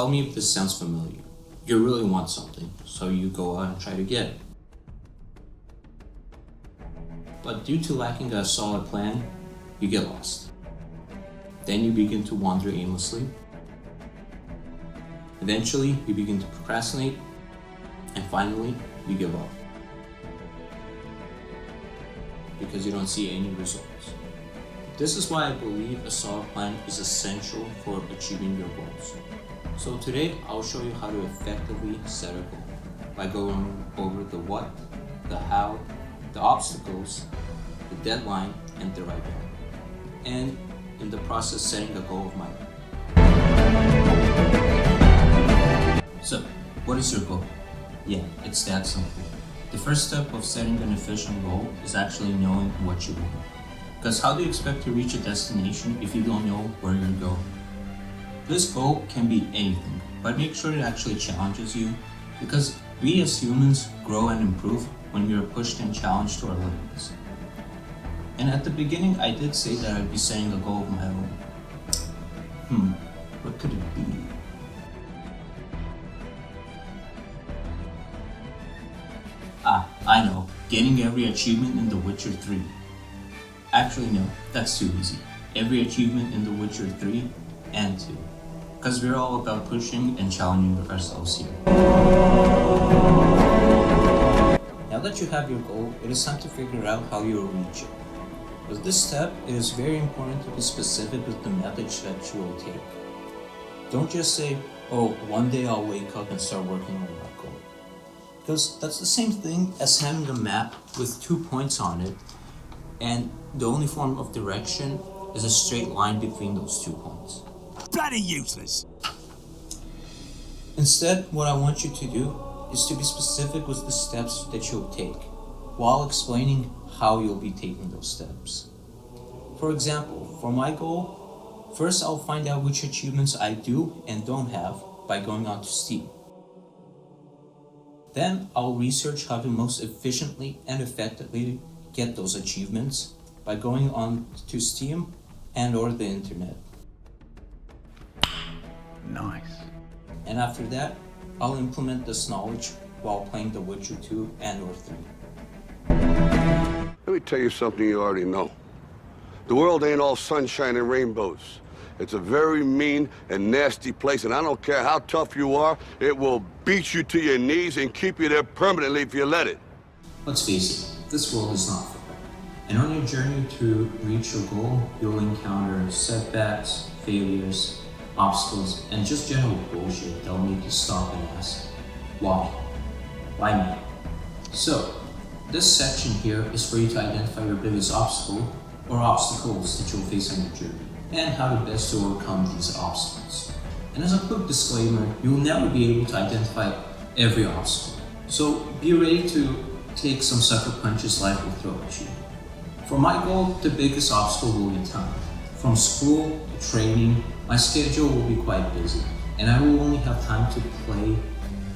tell me if this sounds familiar. You really want something, so you go out and try to get it. But due to lacking a solid plan, you get lost. Then you begin to wander aimlessly. Eventually, you begin to procrastinate, and finally, you give up. Because you don't see any results. This is why I believe a solid plan is essential for achieving your goals. So today, I'll show you how to effectively set a goal by going over the what, the how, the obstacles, the deadline, and the right plan. And in the process, setting the goal of my life. So, what is your goal? Yeah, it's that simple. The first step of setting an efficient goal is actually knowing what you want. Because how do you expect to reach a destination if you don't know where you're going? This goal can be anything, but make sure it actually challenges you, because we as humans grow and improve when we are pushed and challenged to our limits. And at the beginning, I did say that I'd be setting a goal of my own. What could it be? I know, getting every achievement in The Witcher 3. Actually no, that's too easy. Every achievement in The Witcher 3 and 2. Because we're all about pushing and challenging ourselves here. Now that you have your goal, it is time to figure out how you will reach it. With this step, it is very important to be specific with the method that you will take. Don't just say, oh, one day I'll wake up and start working on my goal. Because that's the same thing as having a map with 2 points on it, and the only form of direction is a straight line between those 2 points. Bloody useless! Instead, what I want you to do is to be specific with the steps that you'll take, while explaining how you'll be taking those steps. For example, for my goal, first I'll find out which achievements I do and don't have by going onto Steam. Then I'll research how to most efficiently and effectively get those achievements by going on to Steam and or the internet. Nice. And after that, I'll implement this knowledge while playing The Witcher 2 and or 3. Let me tell you something you already know. The world ain't all sunshine and rainbows. It's a very mean and nasty place, and I don't care how tough you are, it will beat you to your knees and keep you there permanently if you let it. Let's face it, this world is not fair. And on your journey to reach your goal, you'll encounter setbacks, failures, obstacles, and just general bullshit that'll make you stop and ask, why? Why me? So, this section here is for you to identify your biggest obstacle or obstacles that you'll face on your journey, and how to best overcome these obstacles. And as a quick disclaimer, you'll never be able to identify every obstacle. So be ready to take some sucker punches life will throw at you. For my goal, the biggest obstacle will be time. From school to training, my schedule will be quite busy, and I will only have time to play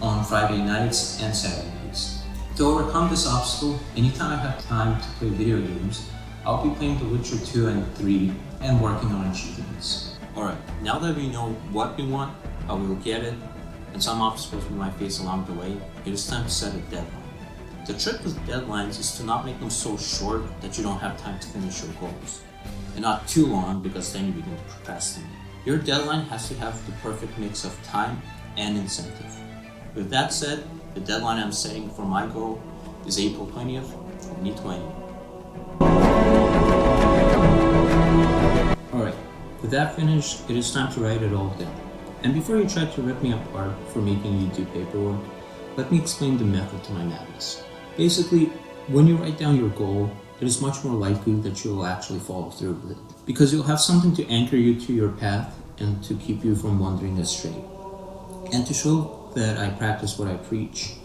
on Friday nights and Saturdays. To overcome this obstacle, anytime I have time to play video games, I'll be playing The Witcher 2 and 3 and working on achievements. Alright, now that we know what we want, how we will get it, and some obstacles we might face along the way, it is time to set a deadline. The trick with deadlines is to not make them so short that you don't have time to finish your goals, and not too long because then you begin to procrastinate. Your deadline has to have the perfect mix of time and incentive. With that said, the deadline I'm setting for my goal is April 20th, 2020. Alright, with that finished, it is time to write it all down. And before you try to rip me apart for making you do paperwork, let me explain the method to my madness. Basically, when you write down your goal, it is much more likely that you will actually follow through with it, because you'll have something to anchor you to your path and to keep you from wandering astray. And to show that I practice what I preach,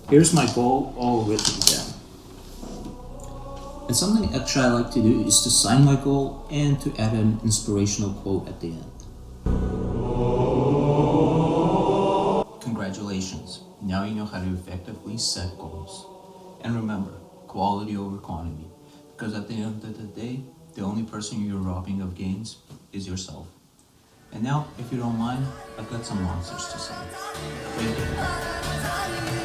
here's my goal all written down. And something extra I like to do is to sign my goal and to add an inspirational quote at the end. Congratulations, now you know how to effectively set goals. And remember, quality over quantity, because at the end of the day, the only person you're robbing of gains is yourself. And now, if you don't mind, I've got some monsters to say. Thank you.